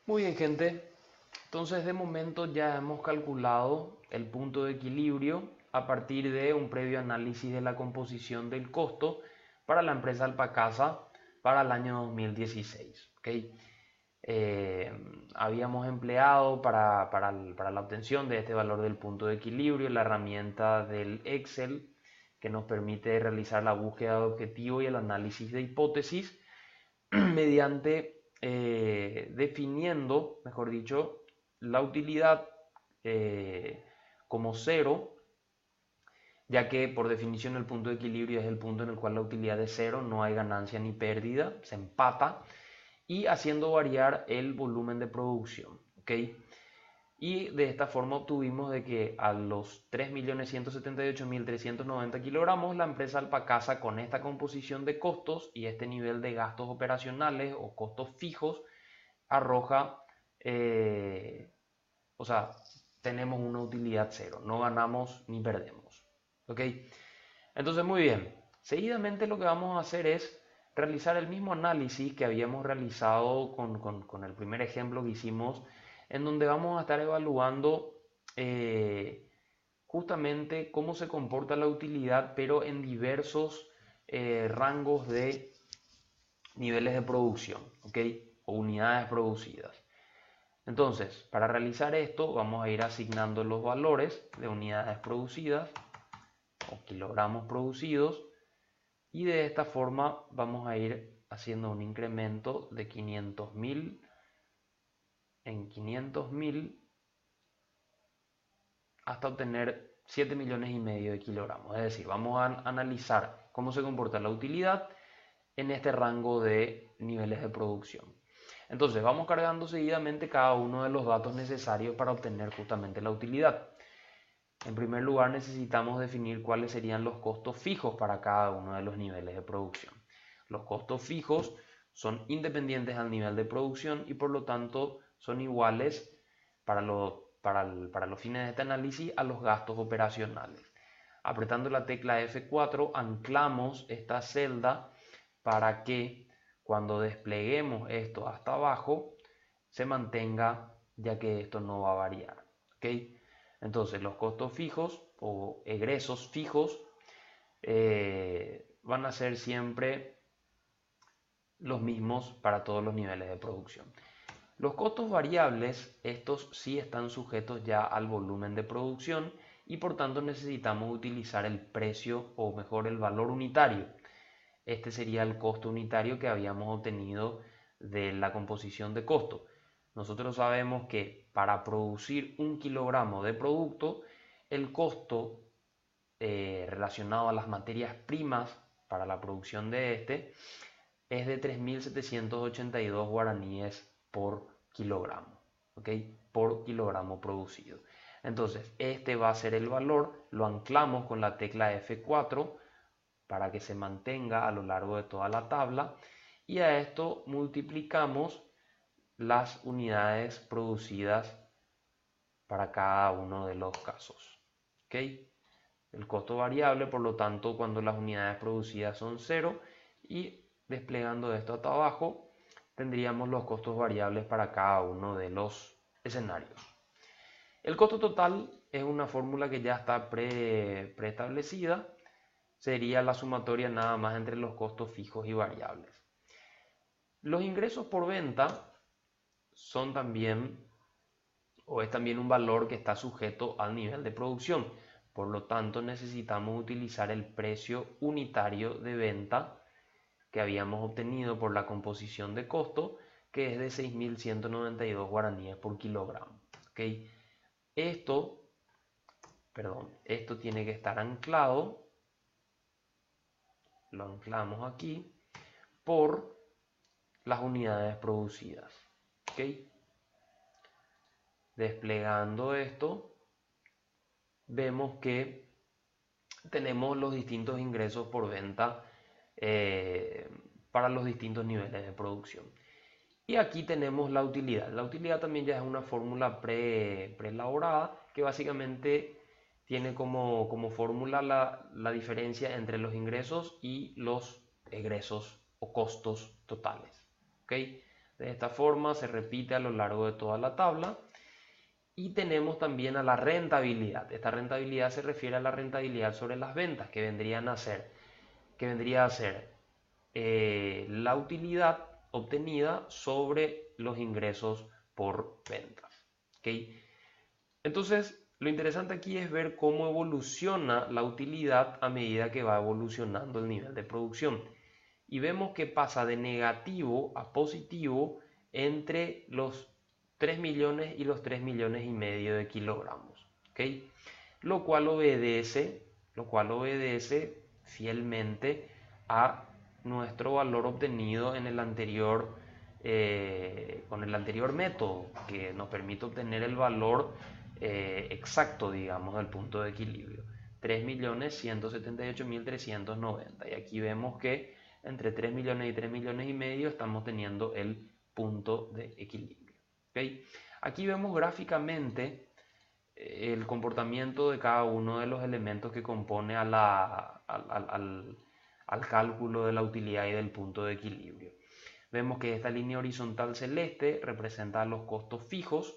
Muy bien, gente. Entonces, de momento ya hemos calculado el punto de equilibrio a partir de un previo análisis de la composición del costo para la empresa Alpacasa para el año 2016. ¿Ok? Eh, Habíamos empleado para la obtención de este valor del punto de equilibrio la herramienta del Excel que nos permite realizar la búsqueda de objetivo y el análisis de hipótesis mediante definiendo, mejor dicho, la utilidad como cero, ya que por definición el punto de equilibrio es el punto en el cual la utilidad es cero, no hay ganancia ni pérdida, se empata, y haciendo variar el volumen de producción. ¿Ok? Y de esta forma obtuvimos de que a los 3.178.390 kilogramos, la empresa Alpacasa con esta composición de costos y este nivel de gastos operacionales o costos fijos arroja, o sea, tenemos una utilidad cero, no ganamos ni perdemos. ¿Ok? Entonces, muy bien. Seguidamente lo que vamos a hacer es realizar el mismo análisis que habíamos realizado con el primer ejemplo que hicimos, en donde vamos a estar evaluando justamente cómo se comporta la utilidad, pero en diversos rangos de niveles de producción, ¿ok? O unidades producidas. Entonces, para realizar esto, vamos a ir asignando los valores de unidades producidas o kilogramos producidos y de esta forma vamos a ir haciendo un incremento de 500.000 en 500.000 hasta obtener 7,5 millones de kilogramos. Es decir, vamos a analizar cómo se comporta la utilidad en este rango de niveles de producción. Entonces, vamos cargando seguidamente cada uno de los datos necesarios para obtener justamente la utilidad. En primer lugar, necesitamos definir cuáles serían los costos fijos para cada uno de los niveles de producción. Los costos fijos son independientes al nivel de producción y por lo tanto son iguales para los fines de este análisis a los gastos operacionales. Apretando la tecla F4 anclamos esta celda para que cuando despleguemos esto hasta abajo se mantenga, ya que esto no va a variar. ¿Ok? Entonces los costos fijos o egresos fijos van a ser siempre los mismos para todos los niveles de producción. Los costos variables, estos sí están sujetos ya al volumen de producción y por tanto necesitamos utilizar el precio o mejor el valor unitario. Este sería el costo unitario que habíamos obtenido de la composición de costo. Nosotros sabemos que para producir un kilogramo de producto, el costo relacionado a las materias primas para la producción de este es de 3.782 guaraníes por kilogramo, ¿ok? Por kilogramo producido. Entonces, este va a ser el valor, lo anclamos con la tecla F4 para que se mantenga a lo largo de toda la tabla y a esto multiplicamos las unidades producidas para cada uno de los casos. ¿Ok? El costo variable, por lo tanto, cuando las unidades producidas son cero y desplegando esto hasta abajo, tendríamos los costos variables para cada uno de los escenarios. El costo total es una fórmula que ya está preestablecida, sería la sumatoria nada más entre los costos fijos y variables. Los ingresos por venta son también, o es también un valor que está sujeto al nivel de producción. Por lo tanto, necesitamos utilizar el precio unitario de venta que habíamos obtenido por la composición de costo, que es de 6.192 guaraníes por kilogramo. ¿Okay? Esto, esto tiene que estar anclado, lo anclamos aquí, por las unidades producidas. ¿Ok? Desplegando esto, vemos que tenemos los distintos ingresos por venta para los distintos niveles de producción. Y aquí tenemos la utilidad. La utilidad también ya es una fórmula preelaborada que básicamente tiene como fórmula la diferencia entre los ingresos y los egresos o costos totales. ¿Ok? De esta forma se repite a lo largo de toda la tabla. Y tenemos también a la rentabilidad. Esta rentabilidad se refiere a la rentabilidad sobre las ventas, que vendría a ser la utilidad obtenida sobre los ingresos por ventas. ¿Okay? Entonces, lo interesante aquí es ver cómo evoluciona la utilidad a medida que va evolucionando el nivel de producción. Y vemos que pasa de negativo a positivo entre los 3 millones y los 3 millones y medio de kilogramos. ¿Okay? Lo cual obedece fielmente a nuestro valor obtenido en el anterior, con el anterior método, que nos permite obtener el valor exacto, digamos, del punto de equilibrio. 3.178.390. Y aquí vemos que entre 3 millones y 3 millones y medio estamos teniendo el punto de equilibrio. ¿Okay? Aquí vemos gráficamente el comportamiento de cada uno de los elementos que compone al cálculo de la utilidad y del punto de equilibrio. Vemos que esta línea horizontal celeste representa los costos fijos.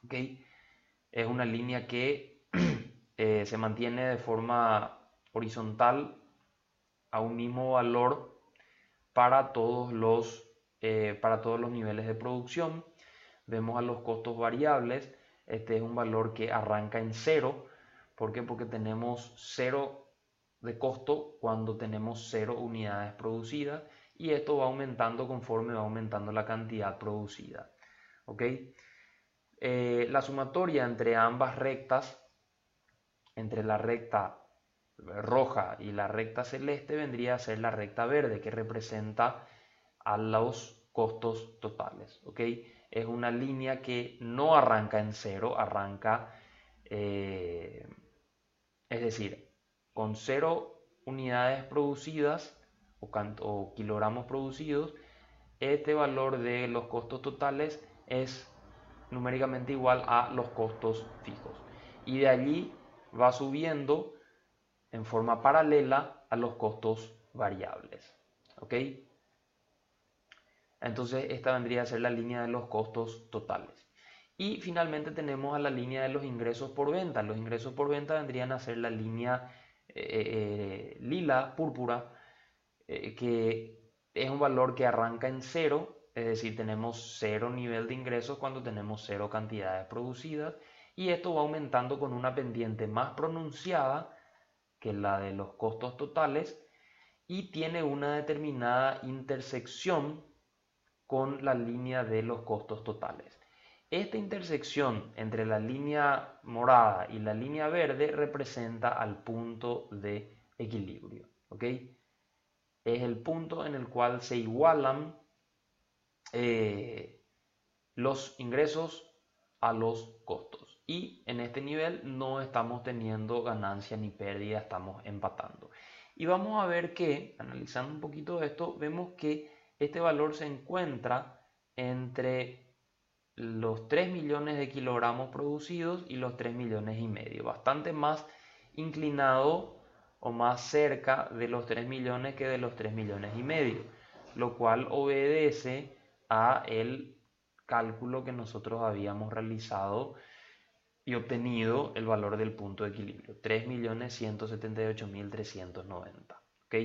¿Okay? Es una línea que se mantiene de forma horizontal a un mismo valor para todos los niveles de producción. Vemos a los costos variables. Este es un valor que arranca en cero. ¿Por qué? Porque tenemos cero de costo cuando tenemos 0 unidades producidas, y esto va aumentando conforme va aumentando la cantidad producida. ¿Ok? La sumatoria entre ambas rectas, entre la recta roja y la recta celeste, vendría a ser la recta verde, que representa a los costos totales. ¿Ok? Es una línea que no arranca en cero, arranca, es decir, con 0 unidades producidas o kilogramos producidos, este valor de los costos totales es numéricamente igual a los costos fijos. Y de allí va subiendo en forma paralela a los costos variables. ¿Ok? Entonces esta vendría a ser la línea de los costos totales. Y finalmente tenemos a la línea de los ingresos por venta. Los ingresos por venta vendrían a ser la línea lila, púrpura, que es un valor que arranca en cero, es decir, tenemos cero nivel de ingresos cuando tenemos cero cantidades producidas, y esto va aumentando con una pendiente más pronunciada que la de los costos totales, y tiene una determinada intersección con la línea de los costos totales. Esta intersección entre la línea morada y la línea verde representa al punto de equilibrio. ¿Ok? Es el punto en el cual se igualan los ingresos a los costos. Y en este nivel no estamos teniendo ganancia ni pérdida, estamos empatando. Y vamos a ver que, analizando un poquito esto, vemos que este valor se encuentra entre los 3 millones de kilogramos producidos y los 3 millones y medio, bastante más inclinado o más cerca de los 3 millones que de los 3 millones y medio, lo cual obedece a el cálculo que nosotros habíamos realizado y obtenido el valor del punto de equilibrio, 3.178.390. ¿Ok?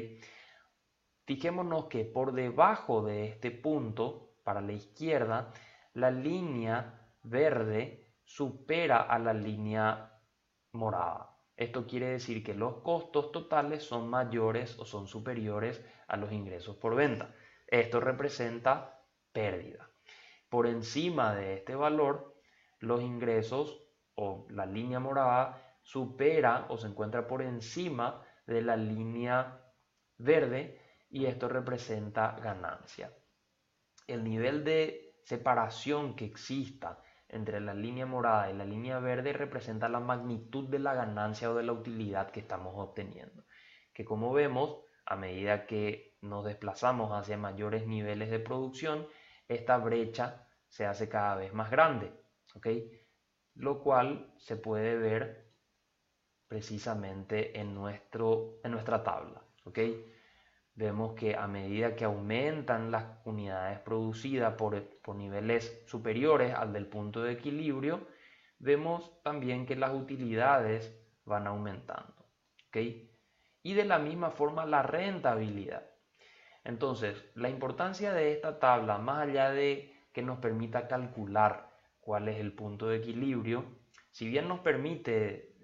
Fijémonos que por debajo de este punto, para la izquierda, la línea verde supera a la línea morada. Esto quiere decir que los costos totales son mayores o son superiores a los ingresos por venta. Esto representa pérdida. Por encima de este valor, los ingresos o la línea morada supera o se encuentra por encima de la línea verde, y esto representa ganancia. El nivel de separación que exista entre la línea morada y la línea verde representa la magnitud de la ganancia o de la utilidad que estamos obteniendo, que como vemos, a medida que nos desplazamos hacia mayores niveles de producción, esta brecha se hace cada vez más grande, ¿ok? Lo cual se puede ver precisamente en nuestra tabla, ¿ok? vemos que a medida que aumentan las unidades producidas por niveles superiores al del punto de equilibrio, vemos también que las utilidades van aumentando. ¿Ok? Y de la misma forma la rentabilidad. Entonces, la importancia de esta tabla, más allá de que nos permita calcular cuál es el punto de equilibrio, si bien nos permite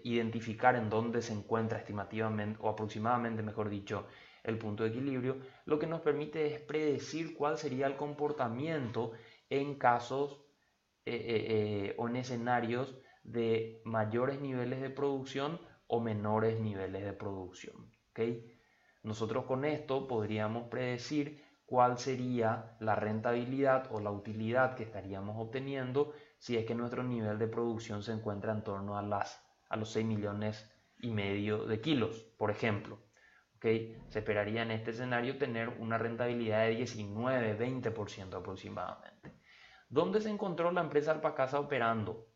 identificar en dónde se encuentra estimativamente o aproximadamente, mejor dicho, el punto de equilibrio, lo que nos permite es predecir cuál sería el comportamiento en casos o en escenarios de mayores niveles de producción o menores niveles de producción. ¿Okay? Nosotros con esto podríamos predecir cuál sería la rentabilidad o la utilidad que estaríamos obteniendo si es que nuestro nivel de producción se encuentra en torno a los 6 millones y medio de kilos, por ejemplo. ¿Okay? Se esperaría en este escenario tener una rentabilidad de 19-20% aproximadamente. ¿Dónde se encontró la empresa Alpacasa operando?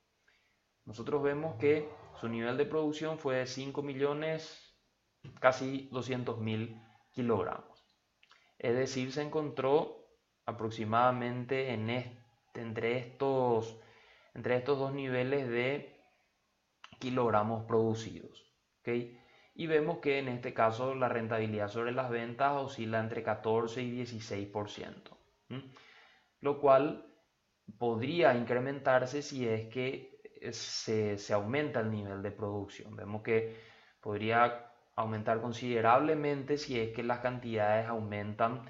Nosotros vemos que su nivel de producción fue de 5 millones, casi 200.000 kilogramos. Es decir, se encontró aproximadamente entre estos dos niveles de kilogramos producidos. ¿Okay? Y vemos que en este caso la rentabilidad sobre las ventas oscila entre 14 y 16%, lo cual podría incrementarse si es que se aumenta el nivel de producción. Vemos que podría aumentar considerablemente si es que las cantidades aumentan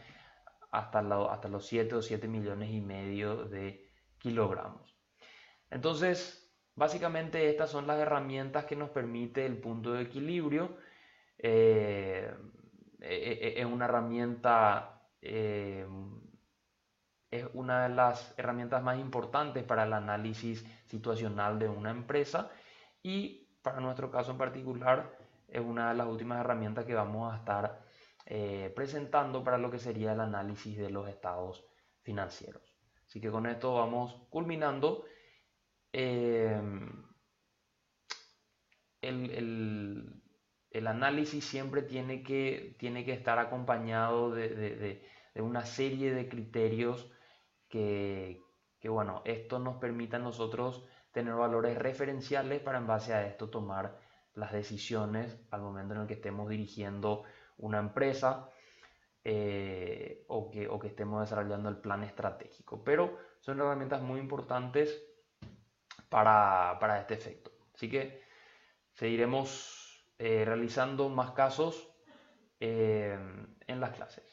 hasta los 7 o 7 millones y medio de kilogramos. Entonces, básicamente estas son las herramientas que nos permite el punto de equilibrio. Es una herramienta, es una de las herramientas más importantes para el análisis situacional de una empresa y para nuestro caso en particular es una de las últimas herramientas que vamos a estar presentando para lo que sería el análisis de los estados financieros. Así que con esto vamos culminando. El análisis siempre tiene que estar acompañado de una serie de criterios que, bueno, esto nos permite a nosotros tener valores referenciales para en base a esto tomar las decisiones al momento en el que estemos dirigiendo una empresa o que estemos desarrollando el plan estratégico. Pero son herramientas muy importantes para este efecto. Así que seguiremos realizando más casos en las clases.